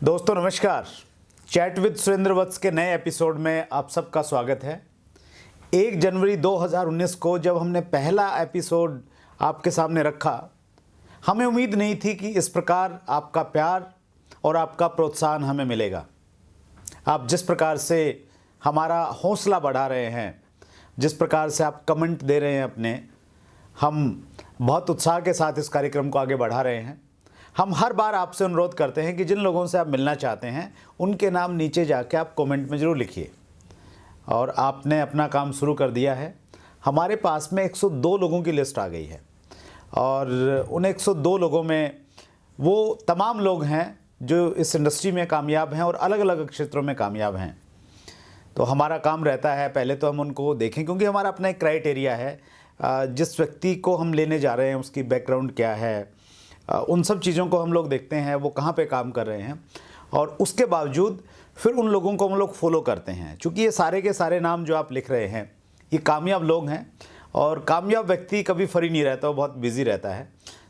दोस्तों नमस्कार। Chat with Surendra वत्स के नए एपिसोड में आप सबका स्वागत है। 1 जनवरी 2019 को जब हमने पहला एपिसोड आपके सामने रखा, हमें उम्मीद नहीं थी कि इस प्रकार आपका प्यार और आपका प्रोत्साहन हमें मिलेगा। आप जिस प्रकार से हमारा हौसला बढ़ा रहे हैं, जिस प्रकार से आप कमेंट दे रहे हैं अपने, हम बहुत उत्साह के साथ इस कार्यक्रम को आगे बढ़ा रहे हैं। हम हर बार आपसे अनुरोध करते हैं कि जिन लोगों से आप मिलना चाहते हैं उनके नाम नीचे जाके आप कमेंट में ज़रूर लिखिए। और आपने अपना काम शुरू कर दिया है। हमारे पास में 102 लोगों की लिस्ट आ गई है और उन 102 लोगों में वो तमाम लोग हैं जो इस इंडस्ट्री में कामयाब हैं और अलग अलग क्षेत्रों में कामयाब हैं। तो हमारा काम रहता है, पहले तो हम उनको देखें, क्योंकि हमारा अपना एक क्राइटेरिया है। जिस व्यक्ति को हम लेने जा रहे हैं उसकी बैकग्राउंड क्या है, उन सब चीज़ों को हम लोग देखते हैं, वो कहाँ पे काम कर रहे हैं, और उसके बावजूद फिर उन लोगों को हम लोग फॉलो करते हैं। चूँकि ये सारे के सारे नाम जो आप लिख रहे हैं ये कामयाब लोग हैं, और कामयाब व्यक्ति कभी फ्री नहीं रहता, वो बहुत बिजी रहता है।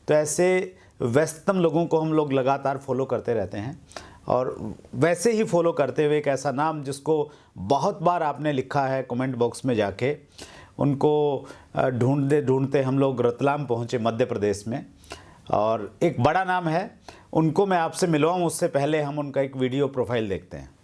तो ऐसे व्यस्ततम लोगों को हम लोग लगातार फॉलो करते रहते हैं। और वैसे ही फॉलो करते हुए एक ऐसा नाम जिसको बहुत बार आपने लिखा है कमेंट बॉक्स में जाके, उनको ढूंढते ढूंढते हम लोग रतलाम पहुँचे, मध्य प्रदेश में। और एक बड़ा नाम है, उनको मैं आपसे मिलवाऊँ उससे पहले हम उनका एक वीडियो प्रोफाइल देखते हैं।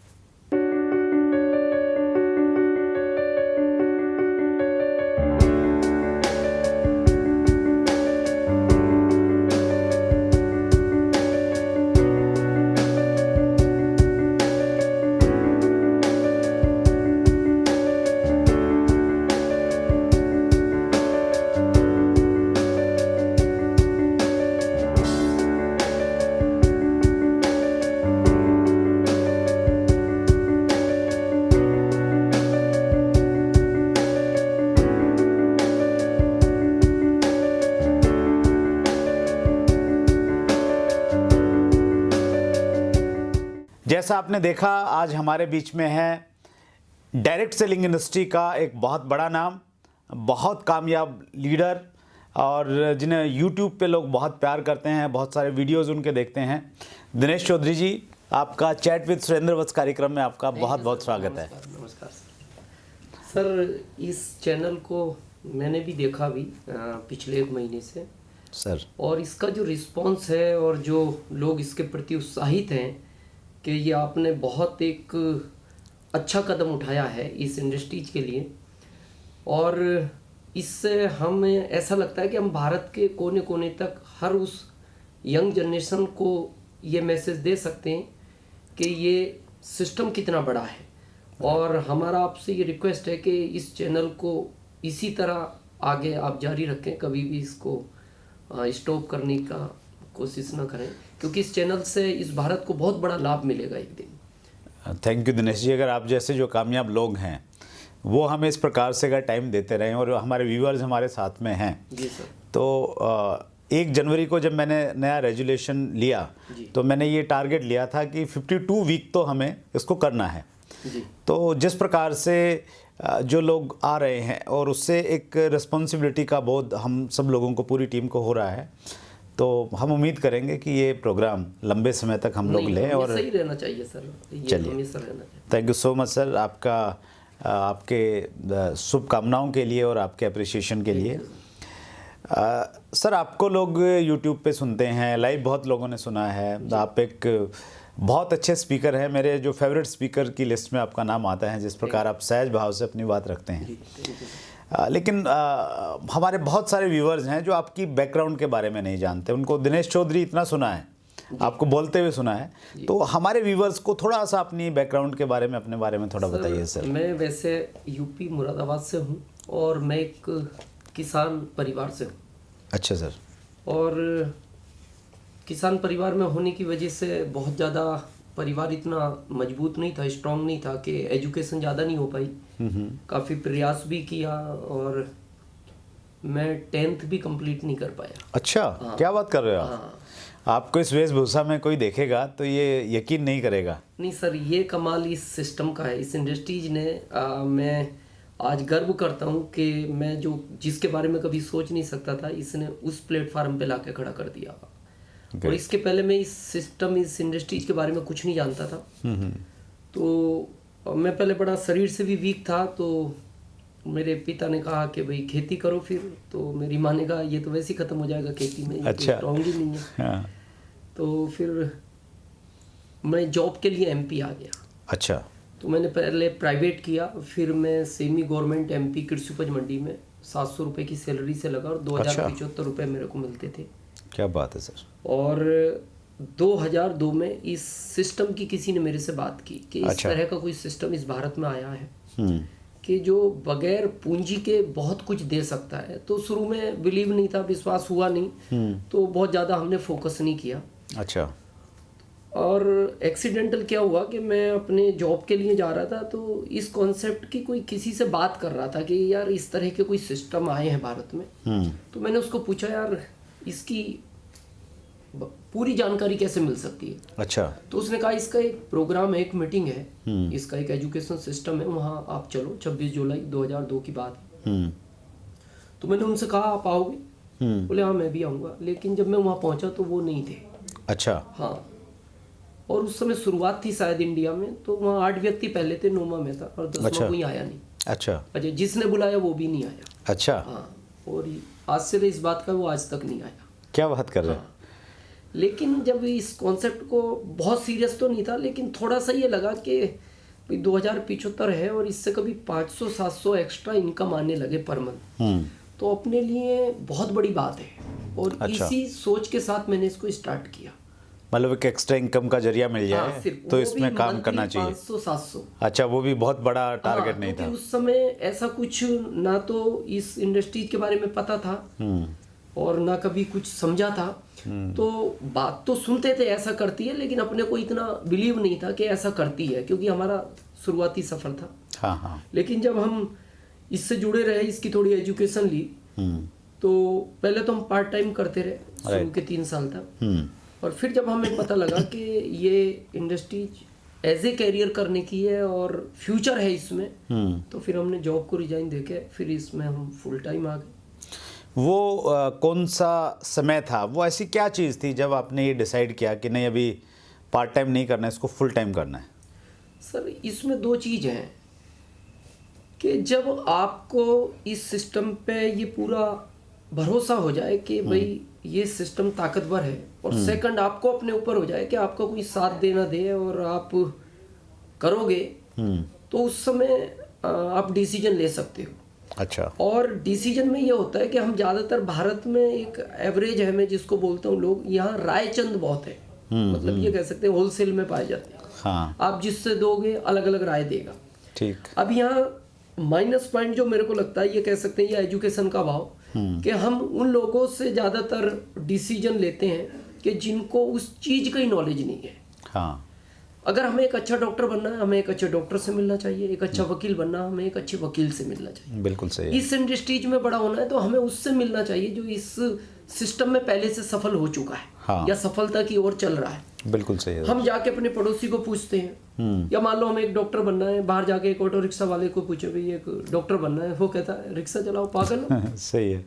जैसा आपने देखा, आज हमारे बीच में है डायरेक्ट सेलिंग इंडस्ट्री का एक बहुत बड़ा नाम, बहुत कामयाब लीडर, और जिन्हें यूट्यूब पे लोग बहुत प्यार करते हैं, बहुत सारे वीडियोस उनके देखते हैं। दिनेश चौधरी जी, आपका चैट विद सुरेंद्र वत्स कार्यक्रम में आपका बहुत बहुत स्वागत है। नमस्कार सर। इस चैनल को मैंने भी देखा अभी पिछले 1 महीने से सर, और इसका जो रिस्पांस है और जो लोग इसके प्रति उत्साहित हैं कि ये आपने बहुत एक अच्छा कदम उठाया है इस इंडस्ट्रीज के लिए, और इससे हमें ऐसा लगता है कि हम भारत के कोने कोने तक हर उस यंग जनरेशन को ये मैसेज दे सकते हैं कि ये सिस्टम कितना बड़ा है। और हमारा आपसे ये रिक्वेस्ट है कि इस चैनल को इसी तरह आगे आप जारी रखें, कभी भी इसको स्टॉप करने का कोशिश ना करें, क्योंकि इस चैनल से इस भारत को बहुत बड़ा लाभ मिलेगा एक दिन। Thank you Dinesh ji. अगर आप जैसे जो कामयाब लोग हैं वो हमें इस प्रकार से अगर टाइम देते रहें और हमारे व्यूअर्स हमारे साथ में हैं जी सर, तो 1 जनवरी को जब मैंने नया रेजुलेशन लिया तो मैंने ये टारगेट लिया था कि 52 वीक तो हमें इसको करना है जी। तो जिस प्रकार से जो लोग आ रहे हैं और उससे एक रिस्पॉन्सिबिलिटी का बोध हम सब लोगों को, पूरी टीम को हो रहा है, तो हम उम्मीद करेंगे कि ये प्रोग्राम लंबे समय तक हम लोग लें और सही रहना चाहिए सर। चलिए, हमेशा रहना चाहिए। Thank you so much sir, आपके शुभकामनाओं के लिए और आपके अप्रिसिएशन के लिए। सर, आपको लोग यूट्यूब पे सुनते हैं, लाइव बहुत लोगों ने सुना है, आप एक बहुत अच्छे स्पीकर हैं। मेरे जो फेवरेट स्पीकर की लिस्ट में आपका नाम आता है, जिस प्रकार आप सहज भाव से अपनी बात रखते हैं। लेकिन हमारे बहुत सारे व्यूअर्स हैं जो आपकी बैकग्राउंड के बारे में नहीं जानते। उनको दिनेश चौधरी इतना सुना है, आपको बोलते हुए सुना है, तो हमारे व्यूअर्स को थोड़ा सा अपनी बैकग्राउंड के बारे में, अपने बारे में थोड़ा बताइए सर। मैं वैसे यूपी मुरादाबाद से हूँ और मैं एक किसान परिवार से हूँ। अच्छा सर। और किसान परिवार में होने की वजह से बहुत ज़्यादा परिवार इतना मजबूत नहीं था, स्ट्रांग नहीं था कि एजुकेशन ज़्यादा नहीं हो पाई। काफ़ी प्रयास भी किया और मैं 10th भी कंप्लीट नहीं कर पाया। अच्छा, हाँ। क्या बात कर रहे हो आप? हाँ। आपको इस वेशभूषा में कोई देखेगा तो ये यकीन नहीं करेगा। नहीं सर, ये कमाल इस सिस्टम का है, इस इंडस्ट्रीज ने। मैं आज गर्व करता हूँ कि मैं जिसके बारे में कभी सोच नहीं सकता था, इसने उस प्लेटफार्म पे लाके खड़ा कर दिया। और इसके पहले मैं इस सिस्टम, इस इंडस्ट्रीज के बारे में कुछ नहीं जानता था। तो मैं पहले बड़ा शरीर से भी वीक था, तो मेरे पिता ने कहा कि भाई खेती करो फिर। तो मेरी माँ ने कहा ये तो वैसे ही ख़त्म हो जाएगा खेती में, ये तो स्ट्रॉन्ग ही नहीं है। हाँ। तो फिर मैं जॉब के लिए एमपी आ गया। अच्छा। तो मैंने पहले प्राइवेट किया, फिर मैं सेमी गवर्नमेंट एमपी कृषि उपज मंडी में 700 रुपये की सैलरी से लगा और 2075 रुपये मेरे को मिलते थे। क्या बात है सर। और 2002 में इस सिस्टम की किसी ने मेरे से बात की कि इस तरह का कोई सिस्टम इस भारत में आया है कि जो बगैर पूंजी के बहुत कुछ दे सकता है। तो शुरू में बिलीव नहीं था, विश्वास हुआ नहीं, तो बहुत ज़्यादा हमने फोकस नहीं किया। अच्छा। और एक्सीडेंटल क्या हुआ कि मैं अपने जॉब के लिए जा रहा था, तो इस कॉन्सेप्ट की कोई किसी से बात कर रहा था कि यार इस तरह के कोई सिस्टम आए हैं भारत में। तो मैंने उसको पूछा यार इसकी पूरी जानकारी कैसे मिल सकती है। अच्छा। तो उसने कहा इसका एक प्रोग्राम है, एक मीटिंग है, इसका एक एजुकेशन सिस्टम है, वहाँ आप चलो, 26 जुलाई 2002 की बात है। तो मैंने उनसे कहा आप आओगे? बोले हाँ मैं भी आऊँगा। लेकिन जब मैं वहाँ पहुँचा तो वो नहीं थे। अच्छा। हाँ। और उस समय शुरुआत थी शायद इंडिया में, तो वहाँ 8 व्यक्ति पहले थे, 9वां में था और 10वां कोई आया नहीं। अच्छा। अच्छा, जिसने बुलाया वो भी नहीं आया। अच्छा। हाँ। और आश्चर्य इस बात का वो आज तक नहीं आया। क्या बात कर रहे हैं। हाँ। लेकिन जब इस कॉन्सेप्ट को, बहुत सीरियस तो नहीं था लेकिन थोड़ा सा ये लगा कि 2075 है और इससे कभी 500-700 एक्स्ट्रा इनकम आने लगे पर मंथ, तो अपने लिए बहुत बड़ी बात है। और अच्छा। इसी सोच के साथ मैंने इसको स्टार्ट किया। मतलब एक एक्स्ट्रा इनकम का जरिया मिल जाए। हाँ, तो इसमें काम करना चाहिए। 500-700। अच्छा, वो भी बहुत बड़ा टारगेट नहीं था। उस समय ऐसा कुछ ना तो इस इंडस्ट्री के बारे में पता था और ना कभी कुछ समझा था। तो बात तो सुनते थे ऐसा करती है, लेकिन अपने को इतना बिलीव नहीं था कि ऐसा करती है, क्योंकि हमारा शुरुआती सफर था। हाँ हाँ। लेकिन जब हम इससे जुड़े रहे, इसकी थोड़ी एजुकेशन ली, तो पहले तो हम पार्ट टाइम करते रहे शुरू के 3 साल तक। और फिर जब हमें पता लगा कि ये इंडस्ट्री एज ए कैरियर करने की है और फ्यूचर है इसमें, तो फिर हमने जॉब को रिजाइन देके फिर इसमें हम फुल टाइम आ गए। वो कौन सा समय था, वो ऐसी क्या चीज़ थी जब आपने ये डिसाइड किया कि नहीं अभी पार्ट टाइम नहीं करना है, इसको फुल टाइम करना है? सर इसमें 2 चीज़ हैं कि जब आपको इस सिस्टम पे ये पूरा भरोसा हो जाए कि भाई ये सिस्टम ताकतवर है, और सेकंड आपको अपने ऊपर हो जाए कि आपका कोई साथ देना दे और आप करोगे, तो उस समय आप डिसीजन ले सकते हो। अच्छा। और डिसीजन में ये होता है कि हम ज़्यादातर भारत में एक एवरेज है, मैं जिसको बोलता हूँ लोग, यहाँ रायचंद बहुत है। मतलब ये कह सकते हैं होलसेल में पाए जाते हैं। हाँ। आप जिससे दोगे अलग अलग राय देगा। ठीक। अब यहाँ माइनस पॉइंट जो मेरे को लगता है, ये कह सकते हैं ये एजुकेशन का भाव, कि हम उन लोगों से ज़्यादातर डिसीजन लेते हैं कि जिनको उस चीज़ की नॉलेज नहीं है। हाँ। अगर हमें एक अच्छा डॉक्टर बनना है, हमें एक अच्छे डॉक्टर से मिलना चाहिए। एक अच्छा वकील बनना है, हमें एक अच्छे वकील से मिलना चाहिए। बिल्कुल सही है। इस इंडस्ट्रीज में बड़ा होना है तो हमें उससे मिलना चाहिए जो इस सिस्टम में पहले से सफल हो चुका है। हाँ। या सफलता की ओर चल रहा है। बिल्कुल सही है। हम जाके अपने पड़ोसी को पूछते हैं, या मान लो हमें एक डॉक्टर बनना है, बाहर जाके एक ऑटो रिक्शा वाले को पूछो भाई एक डॉक्टर बनना है, वो कहता है रिक्शा चलाओ पागल हो। सही है।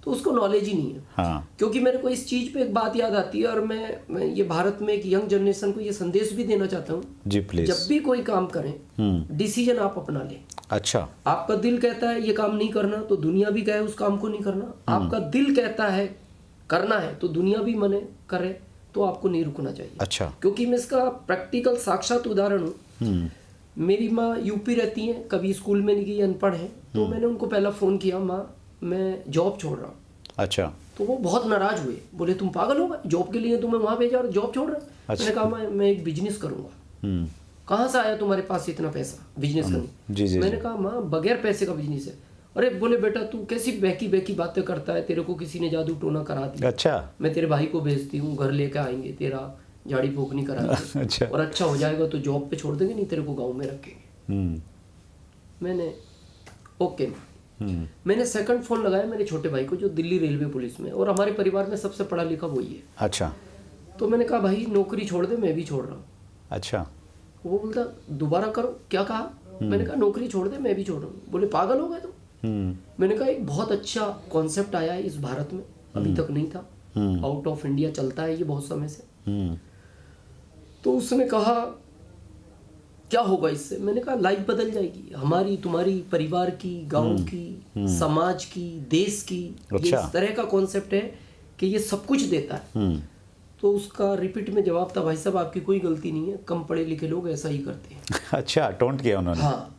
तो उसको नॉलेज ही नहीं है। हाँ। क्योंकि मेरे को इस चीज़ पे एक बात याद आती है, और मैं ये भारत में एक यंग जनरेशन को ये संदेश भी देना चाहता हूँ। जी प्लीज। जब भी कोई काम करें, डिसीजन आप अपना लें। अच्छा। आपका दिल कहता है ये काम नहीं करना, तो दुनिया भी कहे उस काम को नहीं करना। आपका दिल कहता है करना है, तो दुनिया भी मने करे, तो आपको नहीं रुकना चाहिए। अच्छा। क्योंकि मैं इसका प्रैक्टिकल साक्षात उदाहरण हूँ। मेरी माँ यूपी रहती हैं, कभी स्कूल में नहीं गई, अनपढ़ है। तो मैंने उनको पहला फ़ोन किया, माँ मैं जॉब छोड़ रहा हूँ। अच्छा। तो वो बहुत नाराज हुए, बोले तुम पागल हो गए, जॉब के लिए तुम्हें वहाँ भेजा और जॉब छोड़ रहा है। अच्छा। मैंने कहा मैं एक बिजनेस करूँगा। कहाँ से आया तुम्हारे पास इतना पैसा बिजनेस करने? जी जी। मैंने कहा माँ बगैर पैसे का बिजनेस है। अरे बोले बेटा तू कैसी बहकी बहकी बातें करता है, तेरे को किसी ने जादू टोना करा दिया। अच्छा। मैं तेरे भाई को भेजती हूँ, घर लेकर आएंगे, तेरा झाड़ी फूकनी कराएंगे। अच्छा। और अच्छा हो जाएगा तो जॉब पे छोड़ देंगे, नहीं तेरे को गाँव में रखेंगे। मैंने ओके। मैंने सेकंड फोन लगाया मेरे छोटे भाई को जो दिल्ली रेलवे पुलिस में, और हमारे परिवार में सबसे पढ़ा लिखा वही है। अच्छा। तो मैंने कहा भाई नौकरी छोड़ दे, मैं भी छोड़ रहा हूँ। अच्छा। वो बोलता दोबारा करो, क्या कहा? मैंने कहा नौकरी छोड़ दे, मैं भी छोड़ रहा हूँ। बोले पागल हो गए तुम? मैंने कहा एक बहुत अच्छा कॉन्सेप्ट आया है इस भारत में, अभी तक नहीं था। आउट ऑफ इंडिया चलता है ये बहुत समय से। हम्म। तो उसने कहा क्या होगा इससे? मैंने कहा लाइफ बदल जाएगी हमारी, तुम्हारी, परिवार की, गांव की, समाज की, देश की। ये अच्छा। इस तरह का कॉन्सेप्ट है कि ये सब कुछ देता है। तो उसका रिपीट में जवाब था, भाई साहब आपकी कोई गलती नहीं है, कम पढ़े लिखे लोग ऐसा ही करते हैं। अच्छा, टोंट किया उन्होंने। हाँ।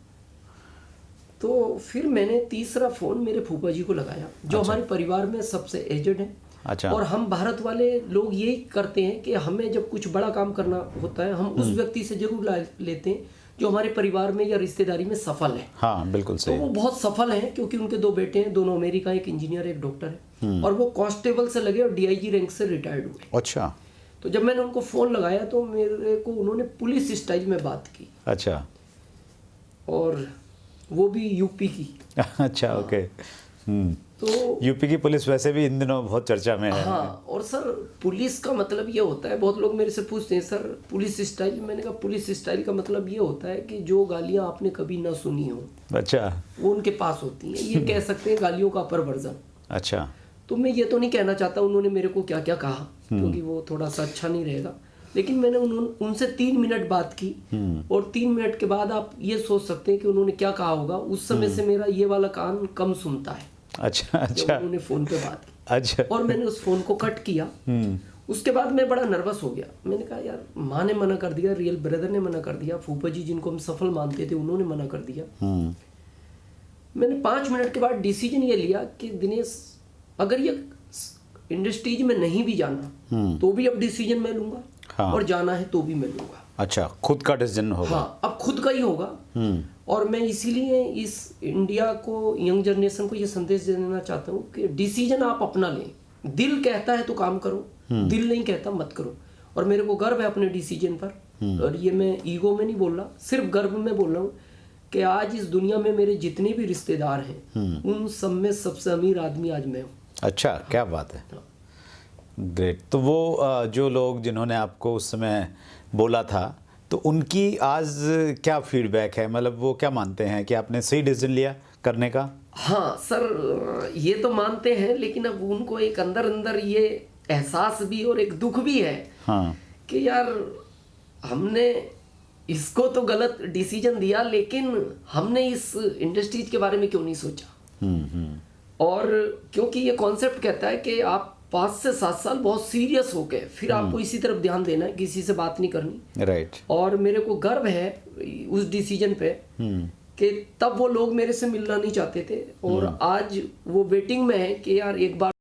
तो फिर मैंने तीसरा फोन मेरे फूफा जी को लगाया, जो हमारे परिवार में सबसे एजेड है। अच्छा। और हम भारत वाले लोग यही करते हैं कि हमें जब कुछ बड़ा काम करना होता है हम उस व्यक्ति से जरूर लेते हैं जो हमारे परिवार में या रिश्तेदारी में सफल है। हाँ बिल्कुल तो सही। वो बहुत सफल हैं क्योंकि उनके 2 बेटे हैं, दोनों अमेरिका, एक इंजीनियर एक डॉक्टर है, और वो कांस्टेबल से लगे और डीआईजी रैंक से रिटायर्ड हुए। अच्छा। तो जब मैंने उनको फोन लगाया तो मेरे को उन्होंने पुलिस स्टाइल में बात की, अच्छा। और वो भी यूपी की। अच्छा, ओके। तो यूपी की पुलिस वैसे भी इन दिनों बहुत चर्चा में है। हाँ, और सर पुलिस का मतलब ये होता है, बहुत लोग मेरे से पूछते हैं सर पुलिस स्टाइल। मैंने कहा पुलिस स्टाइल का मतलब ये होता है कि जो गालियाँ आपने कभी ना सुनी हो अच्छा। वो उनके पास होती हैं। ये कह सकते हैं गालियों का अपर वर्जन। अच्छा। तो मैं ये तो नहीं कहना चाहता उन्होंने मेरे को क्या क्या कहा, क्योंकि वो थोड़ा सा अच्छा नहीं रहेगा, लेकिन मैंने उनसे 3 मिनट बात की, और 3 मिनट के बाद आप ये सोच सकते हैं कि उन्होंने क्या कहा होगा। उस समय से मेरा ये वाला कान कम सुनता है। अच्छा। जब अच्छा। उन्होंने फोन पे बात की अच्छा। और मैंने उस फोन को कट किया, उसके बाद मैं बड़ा नर्वस हो गया। मैंने कहा यार माँ ने मना कर दिया, रियल ब्रदर ने मना कर दिया, फूफा जी जिनको हम सफल मानते थे उन्होंने मना कर दिया। मैंने 5 मिनट के बाद डिसीजन ये लिया कि दिनेश अगर ये इंडस्ट्रीज में नहीं भी जाना तो भी अब डिसीजन मैं लूंगा, हाँ। और जाना है तो भी मैं लूंगा। अच्छा, खुद का डिसीजन होगा। हाँ, अब खुद का ही होगा। और मैं इसीलिए इस इंडिया को, यंग जनरेशन को ये संदेश देना चाहता हूँ कि डिसीजन आप अपना लें। दिल कहता है तो काम करो, दिल नहीं कहता मत करो। और मेरे को गर्व है अपने डिसीजन पर, और ये मैं ईगो में नहीं बोल रहा, सिर्फ गर्व में बोल रहा हूँ कि आज इस दुनिया में मेरे जितने भी रिश्तेदार हैं उन सब में सबसे अमीर आदमी आज मैं हूँ। अच्छा, क्या बात है। ग्रेट। तो वो जो लोग जिन्होंने आपको उस समय बोला था, तो उनकी आज क्या फीडबैक है? मतलब वो क्या मानते हैं कि आपने सही डिसीजन लिया करने का? हाँ सर, ये तो मानते हैं, लेकिन अब उनको एक अंदर अंदर ये एहसास भी और एक दुख भी है, हाँ, कि यार हमने इसको तो गलत डिसीजन दिया, लेकिन हमने इस इंडस्ट्रीज के बारे में क्यों नहीं सोचा। और क्योंकि ये कॉन्सेप्ट कहता है कि आप 5 से 7 साल बहुत सीरियस होके फिर आपको इसी तरफ ध्यान देना है, किसी से बात नहीं करनी। राइट। और मेरे को गर्व है उस डिसीजन पे कि तब वो लोग मेरे से मिलना नहीं चाहते थे, और आज वो वेटिंग में है कि यार एक बार